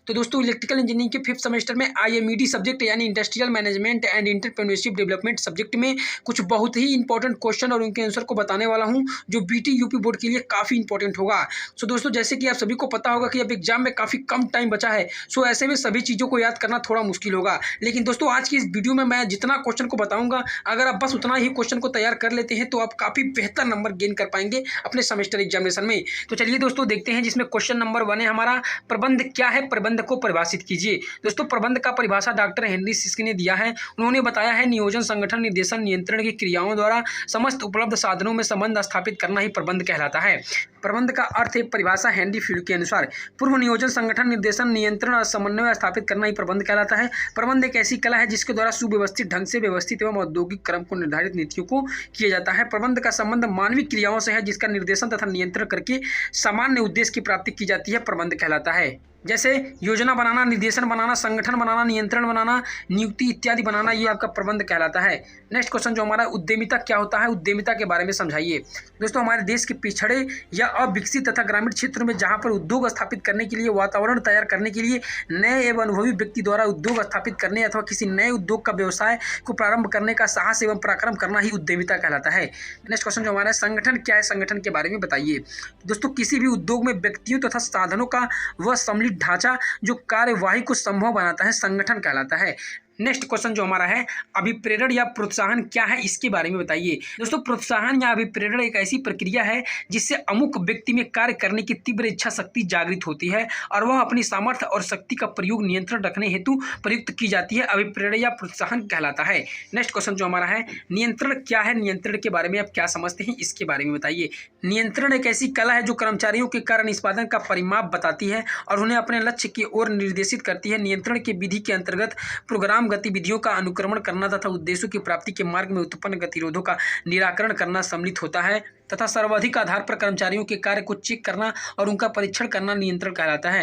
तो दोस्तों electrical engineering के 5th सेमेस्टर में IMED सब्जेक्ट यानी industrial management and entrepreneurship development subject में कुछ बहुत ही इंपॉर्टेंट क्वेश्चन और उनके आंसर को बताने वाला हूं जो BT यूपी बोर्ड के लिए काफ़ी इंपॉर्टेंट होगा। सो दोस्तों जैसे कि आप सभी को पता होगा कि अब एग्जाम में काफ़ी कम टाइम बचा है, सो ऐसे में सभी चीज़ों को याद करना थोड़ा मुश्किल होगा। लेकिन दोस्तों आज की इस वीडियो में मैं जितना क्वेश्चन को बताऊँगा, अगर आप बस उतना ही क्वेश्चन को तैयार कर लेते हैं तो आप काफ़ी बेहतर नंबर गेन कर पाएंगे अपने सेमेस्टर एग्जामिनेशन में। तो चलिए दोस्तों देखते हैं, जिसमें क्वेश्चन नंबर 1 है हमारा, प्रबंध क्या है, प्रबंध को परिभाषित कीजिए। दोस्तों प्रबंध का परिभाषा डॉक्टर हेनरी सिस्क ने दिया है। उन्होंने बताया है नियोजन, संगठन, निर्देशन, नियंत्रण की क्रियाओं द्वारा समस्त उपलब्ध साधनों में संबंध स्थापित करना ही प्रबंध कहलाता है। प्रबंध का अर्थ है, परिभाषा हेनरी फील्ड के अनुसार, पूर्व नियोजन, संगठन, निर्देशन, नियंत्रण और समन्वय स्थापित करना ही प्रबंध कहलाता है। प्रबंध एक ऐसी कला है जिसके द्वारा सुव्यवस्थित ढंग से व्यवस्थित एवं औद्योगिक क्रम को निर्धारित नीतियों को किया जाता है। प्रबंध का संबंध मानवीय क्रियाओं से है जिसका निर्देशन तथा नियंत्रण करके सामान्य उद्देश्य की प्राप्ति की जाती है, प्रबंध कहलाता है। जैसे योजना बनाना, निर्देशन बनाना, संगठन बनाना, नियंत्रण बनाना, नियुक्ति इत्यादि बनाना, ये आपका प्रबंध कहलाता है। नेक्स्ट क्वेश्चन जो हमारा, उद्यमिता क्या होता है, उद्यमिता के बारे में समझाइए। दोस्तों हमारे देश के पिछड़े या अविकसित तथा ग्रामीण क्षेत्रों में जहां पर उद्योग स्थापित करने के लिए वातावरण तैयार करने के लिए नए एवं अनुभवी व्यक्ति द्वारा उद्योग स्थापित करने अथवा किसी नए उद्योग का व्यवसाय को प्रारंभ करने का साहस एवं पराक्रम करना ही उद्यमिता कहलाता है। नेक्स्ट क्वेश्चन जो हमारा है, संगठन क्या है, संगठन के बारे में बताइए। दोस्तों किसी भी उद्योग में व्यक्तियों तथा साधनों का वह सम्मिलित ढांचा जो कार्यवाही को संभव बनाता है, संगठन कहलाता है। नेक्स्ट क्वेश्चन जो हमारा है, अभिप्रेरण या प्रोत्साहन क्या है, इसके बारे में बताइए। दोस्तों प्रोत्साहन या अभिप्रेरण एक ऐसी प्रक्रिया है जिससे अमुक व्यक्ति में कार्य करने की तीव्र इच्छा शक्ति जागृत होती है और वह अपनी सामर्थ्य और शक्ति का प्रयोग नियंत्रण रखने हेतु प्रयुक्त की जाती है, अभिप्रेरण या प्रोत्साहन कहलाता है। नेक्स्ट क्वेश्चन जो हमारा है, नियंत्रण क्या है, नियंत्रण के बारे में आप क्या समझते हैं, इसके बारे में बताइए। नियंत्रण एक ऐसी कला है जो कर्मचारियों के कार्य निष्पादन का परिमाप बताती है और उन्हें अपने लक्ष्य की ओर निर्देशित करती है। नियंत्रण के विधि के अंतर्गत प्रोग्राम गतिविधियों का अनुक्रमण करना तथा उद्देश्यों की प्राप्ति के मार्ग में उत्पन्न गतिरोधों का निराकरण करना सम्मिलित होता है तथा सर्वाधिक आधार पर कर्मचारियों के कार्य को चेक करना और उनका परीक्षण करना नियंत्रण कहलाता है।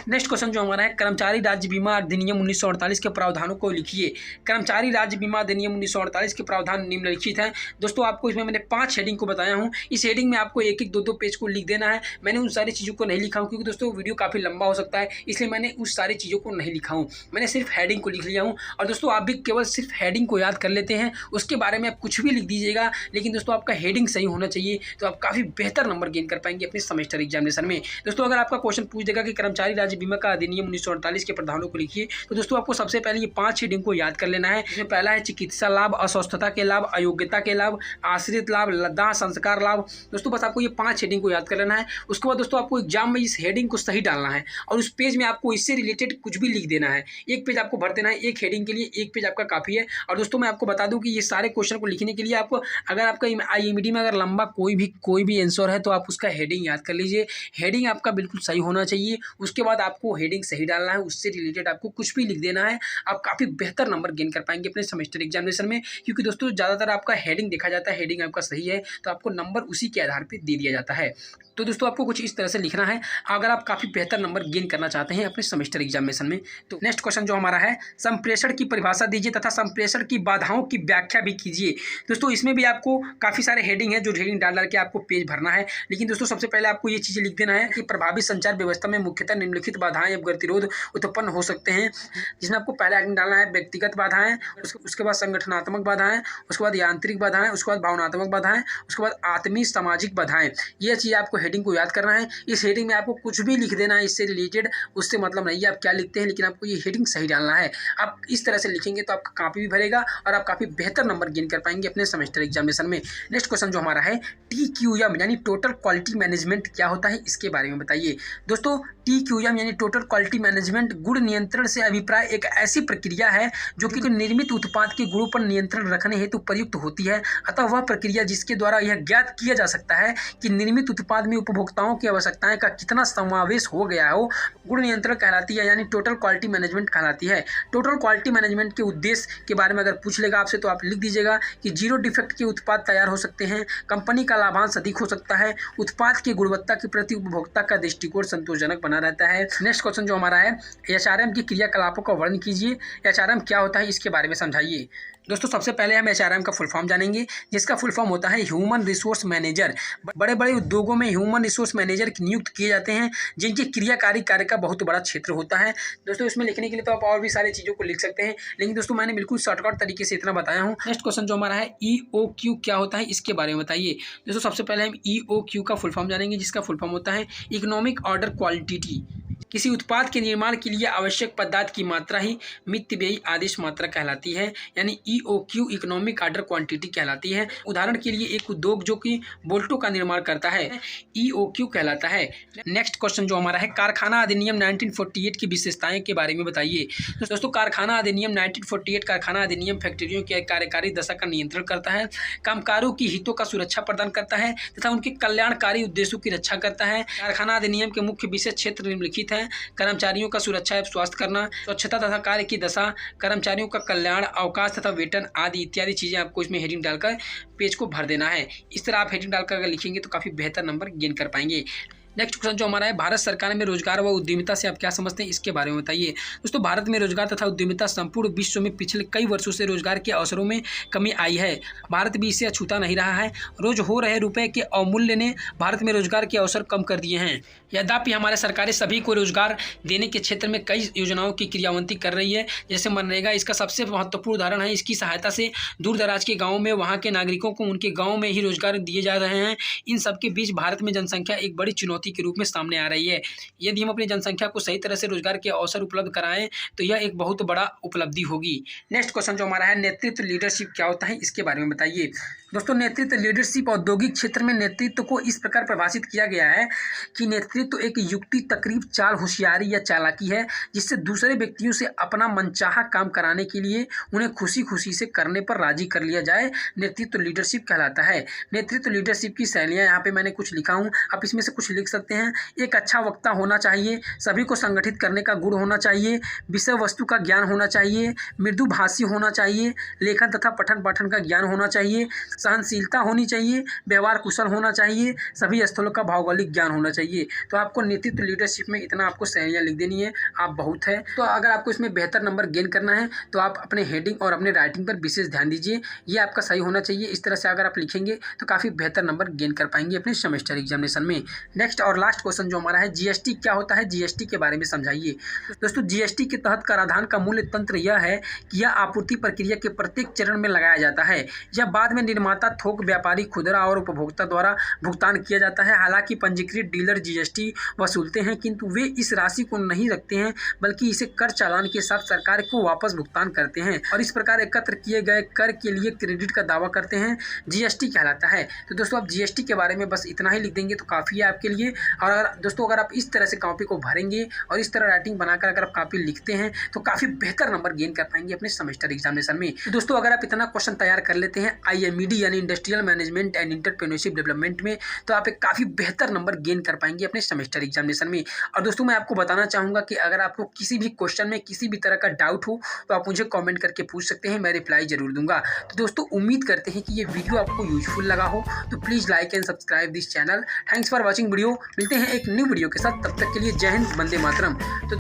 नेक्स्ट क्वेश्चन जो हमारा है, कर्मचारी राज्य बीमा अधिनियम 1948 के प्रावधानों को लिखिए। कर्मचारी राज्य बीमा अधिनियम 1948 के प्रावधान निम्नलिखित हैं। दोस्तों आपको इसमें मैंने 5 हेडिंग को बताया हूँ। इस हेडिंग में आपको एक एक 2-2 पेज को लिख देना है। मैंने उन सारी चीज़ों को नहीं लिखा हूँ क्योंकि दोस्तों वीडियो काफ़ी लंबा हो सकता है, इसलिए मैंने उस सारी चीज़ों को नहीं लिखा हूँ। मैंने सिर्फ हेडिंग को लिख लिया हूँ। और दोस्तों आप भी केवल सिर्फ हेडिंग को याद कर लेते हैं, उसके बारे में आप कुछ भी लिख दीजिएगा, लेकिन दोस्तों आपका हेडिंग सही होना चाहिए, तो आप काफ़ी बेहतर नंबर गेन कर पाएंगे अपने सेमेस्टर एग्जामिनेशन में। दोस्तों अगर आपका क्वेश्चन पूछ देगा कि कर्मचारी राज्य बीमा का अधिनियम 1948 के प्रावधानों को लिखिए, तो दोस्तों आपको सबसे पहले ये 5 हेडिंग को याद कर लेना है। इसमें पहला है चिकित्सा लाभ, अस्वस्थता के लाभ, अयोग्यता के लाभ, आश्रित लाभ, दाह संस्कार लाभ। दोस्तों बस आपको ये 5 हेडिंग को याद कर लेना है। उसके बाद दोस्तों आपको एग्जाम में इस हेडिंग को सही डालना है और उस पेज में आपको इससे रिलेटेड कुछ भी लिख देना है। एक पेज आपको भर देना है, एक हेडिंग के लिए एक पेज आपका काफ़ी है। और दोस्तों मैं आपको बता दूं कि ये सारे क्वेश्चन को लिखने के लिए आपको, अगर आपका IMED में अगर लंबा कोई भी आंसर है तो आप उसका हेडिंग याद कर लीजिए। हेडिंग आपका बिल्कुल सही होना चाहिए। उसके बाद आपको हेडिंग सही डालना है, उससे रिलेटेड आपको कुछ भी लिख देना है। आप काफ़ी बेहतर नंबर गेन कर पाएंगे अपने सेमेस्टर एग्जामिनेशन में, क्योंकि दोस्तों ज़्यादातर आपका हेडिंग देखा जाता है, हेडिंग आपका सही है तो आपको नंबर उसी के आधार पर दे दिया जाता है। तो दोस्तों आपको कुछ इस तरह से लिखना है अगर आप काफ़ी बेहतर नंबर गेन करना चाहते हैं अपने सेमेस्टर एग्जामिनेशन में। तो नेक्स्ट क्वेश्चन जो हमारा है, संप्रेषण की परिभाषा दीजिए तथा संप्रेषण की बाधाओं की व्याख्या भी कीजिए। दोस्तों इसमें भी आपको काफ़ी सारे हेडिंग है जो हेडिंग डाल के आपको पेज भरना है, लेकिन दोस्तों सबसे पहले आपको ये चीज़ें लिख देना है कि प्रभावी संचार व्यवस्था में मुख्यतः निम्नलिखित बाधाएं या गतिरोध उत्पन्न हो सकते हैं, जिसमें आपको पहला हेडिंग डालना है व्यक्तिगत बाधाएं, उसके बाद संगठनात्मक बाधाएं, उसके बाद यांत्रिक बाधाएं, उसके बाद भावनात्मक बाधाएं, उसके बाद आत्मीय सामाजिक बाधाएं। ये चीज़ आपको हेडिंग को याद करना है। इस हेडिंग में आपको कुछ भी लिख देना है इससे रिलेटेड, उससे मतलब नहीं है आप क्या लिखते हैं, लेकिन आपको ये हेडिंग सही डालना है। आप इस तरह से लिखेंगे तो आपका काफ़ी भी भरेगा और आप काफ़ी बेहतर नंबर गेन कर पाएंगे अपने सेमेस्टर एग्जामिनेशन में। नेक्स्ट क्वेश्चन जो हमारा है, TQM यानी टोटल क्वालिटी मैनेजमेंट क्या होता है, इसके बारे में बताइए। दोस्तों TQM यानी टोटल क्वालिटी मैनेजमेंट गुण नियंत्रण से अभिप्राय एक ऐसी प्रक्रिया है जो कि निर्मित उत्पाद के गुणों पर नियंत्रण रखने हेतु प्रयुक्त होती है। अतः वह प्रक्रिया जिसके द्वारा यह ज्ञात किया जा सकता है कि निर्मित उत्पाद में उपभोक्ताओं की आवश्यकताएं का कितना समावेश हो गया हो, गुण नियंत्रण कहलाती है, यानी टोटल क्वालिटी मैनेजमेंट कहलाती है। टोटल क्वालिटी मैनेजमेंट के उद्देश्य के बारे में अगर पूछ लेगा आपसे तो आप लिख दीजिएगा कि 0 डिफेक्ट के उत्पाद तैयार हो सकते हैं, कंपनी का लाभांश अधिक हो सकता है, उत्पाद की गुणवत्ता के प्रति उपभोक्ता का दृष्टिकोण संतोषजनक बना रहता है। नेक्स्ट क्वेश्चन जो हमारा है, HRM की क्रियाकलापों का वर्णन कीजिए। HRM क्या होता है, इसके बारे में समझाइए। दोस्तों सबसे पहले हम एचआरएम का फुल फॉर्म जानेंगे, जिसका फुल फॉर्म होता है ह्यूमन रिसोर्स मैनेजर। बड़े बड़े उद्योगों में ह्यूमन रिसोर्स मैनेजर नियुक्त किए जाते हैं, जिनके क्रियाकारी कार्य का बहुत बड़ा क्षेत्र होता है। दोस्तों इसमें लिखने के लिए तो आप और भी सारी चीज़ों को लिख सकते हैं, लेकिन दोस्तों मैंने बिल्कुल शॉर्टकट तरीके से इतना बताया हूँ। नेक्स्ट क्वेश्चन जो हमारा है EOQ क्या होता है, इसके बारे में बताइए। दोस्तों सबसे पहले हम EOQ का फुल फॉर्म जानेंगे, जिसका फुल फॉर्म होता है इकोनॉमिक ऑर्डर क्वांटिटी। किसी उत्पाद के निर्माण के लिए आवश्यक पदार्थ की मात्रा ही मितव्ययी आदेश मात्रा कहलाती है, यानी EOQ इकोनॉमिक ऑर्डर क्वांटिटी कहलाती है। उदाहरण के लिए एक उद्योग जो कि बोल्टों का निर्माण करता है, EOQ कहलाता है। नेक्स्ट क्वेश्चन जो हमारा है, कारखाना अधिनियम 1948 की विशेषताएं के बारे में बताइए। तो दोस्तों कारखाना अधिनियम 1948 कारखाना अधिनियम फैक्ट्रियों की कार्यकारी दशा का नियंत्रण करता है, कामगारों की हितों का सुरक्षा प्रदान करता है तथा उनके कल्याणकारी उद्देश्यों की रक्षा करता है। कारखाना अधिनियम के मुख्य विषय क्षेत्र निम्नलिखित हैं: कर्मचारियों का सुरक्षा एवं स्वास्थ्य करना, स्वच्छता तथा कार्य की दशा, कर्मचारियों का कल्याण, अवकाश तथा वेतन आदि इत्यादि चीजें आपको इसमें हेडिंग डालकर पेज को भर देना है। इस तरह आप हेडिंग डालकर अगर लिखेंगे तो काफी बेहतर नंबर गेन कर पाएंगे। नेक्स्ट क्वेश्चन जो हमारा है, भारत सरकार में रोजगार व उद्यमिता से आप क्या समझते हैं, इसके बारे में बताइए। दोस्तों भारत में रोजगार तथा उद्यमिता संपूर्ण विश्व में पिछले कई वर्षों से रोजगार के अवसरों में कमी आई है। भारत भी इसे अछूता नहीं रहा है। रोज हो रहे रुपए के अवमूल्य ने भारत में रोजगार के अवसर कम कर दिए हैं। यद्यपि हमारे सरकारें सभी को रोजगार देने के क्षेत्र में कई योजनाओं की क्रियान्वित कर रही है, जैसे मनरेगा इसका सबसे महत्वपूर्ण उदाहरण है। इसकी सहायता से दूर दराज के गाँव में वहाँ के नागरिकों को उनके गाँव में ही रोजगार दिए जा रहे हैं। इन सबके बीच भारत में जनसंख्या एक बड़ी चुनौती के रूप में सामने आ रही है। यदि हम अपनी जनसंख्या को सही तरह से रोजगार के अवसर उपलब्ध कराएं तो यह एक बहुत बड़ा उपलब्धि होगी। नेक्स्ट क्वेश्चन जो हमारा है, नेतृत्व लीडरशिप क्या होता है, इसके बारे में बताइए। दोस्तों नेतृत्व लीडरशिप औद्योगिक क्षेत्र में नेतृत्व को इस प्रकार परिभाषित किया गया है कि नेतृत्व एक युक्ति, तकरीब, चाल, होशियारी या चालाकी है, जिससे दूसरे व्यक्तियों से अपना मनचाहा काम कराने के लिए उन्हें खुशी खुशी से करने पर राजी कर लिया जाए, नेतृत्व लीडरशिप कहलाता है। नेतृत्व लीडरशिप की शैलियाँ यहाँ पे मैंने कुछ लिखा हूँ, आप इसमें से कुछ लिख सकते हैं। एक अच्छा वक्ता होना चाहिए, सभी को संगठित करने का गुण होना चाहिए, विषय वस्तु का ज्ञान होना चाहिए, मृदुभाषी होना चाहिए, लेखन तथा पठन पाठन का ज्ञान होना चाहिए, सहनशीलता होनी चाहिए, व्यवहार कुशल होना चाहिए, सभी स्थलों का भौगोलिक ज्ञान होना चाहिए। तो आपको नेतृत्व लीडरशिप में इतना आपको शैलियाँ लिख देनी है, आप बहुत है। तो अगर आपको इसमें बेहतर नंबर गेन करना है तो आप अपने हेडिंग और अपने राइटिंग पर विशेष ध्यान दीजिए, ये आपका सही होना चाहिए। इस तरह से अगर आप लिखेंगे तो काफ़ी बेहतर नंबर गेन कर पाएंगे अपने सेमेस्टर एग्जामिनेशन में। नेक्स्ट और लास्ट क्वेश्चन जो हमारा है, जीएसटी क्या होता है, जीएसटी के बारे में समझाइए। दोस्तों जीएसटी के तहत कराधान का मूल्य तंत्र यह है कि यह आपूर्ति प्रक्रिया के प्रत्येक चरण में लगाया जाता है। यह बाद में निर्माता, थोक व्यापारी, खुदरा और उपभोक्ता द्वारा भुगतान किया जाता है। हालांकि पंजीकृत डीलर जीएसटी वसूलते हैं, किंतु वे इस राशि को नहीं रखते हैं, बल्कि इसे कर चालान के साथ सरकार को वापस भुगतान करते हैं और इस प्रकार एकत्र किए गए कर के लिए क्रेडिट का दावा करते हैं, जीएसटी कहलाता है। तो दोस्तों आप जीएसटी के बारे में बस इतना ही लिख देंगे तो काफ़ी है आपके लिए। और दोस्तों अगर आप इस तरह से कॉपी को भरेंगे और इस तरह राइटिंग बनाकर अगर आप कॉपी लिखते हैं तो काफ़ी बेहतर नंबर गेन कर पाएंगे अपने सेमेस्टर एग्जामिनेशन में। तो दोस्तों अगर आप इतना क्वेश्चन तैयार कर लेते हैं IMED यानी industrial management and entrepreneurship development में, तो आप एक काफ़ी बेहतर नंबर गेन कर पाएंगे अपने सेमेस्टर एग्जामिनेशन में। और दोस्तों मैं आपको बताना चाहूँगा कि अगर आपको किसी भी क्वेश्चन में किसी भी तरह का डाउट हो तो आप मुझे कॉमेंट करके पूछ सकते हैं, मैं रिप्लाई जरूर दूंगा। तो दोस्तों उम्मीद करते हैं कि ये वीडियो आपको यूजफुल लगा हो, तो please like and subscribe this channel. Thanks for watching video. मिलते हैं एक न्यू वीडियो के साथ, तब तक के लिए जय हिंद, वंदे मातरम। तो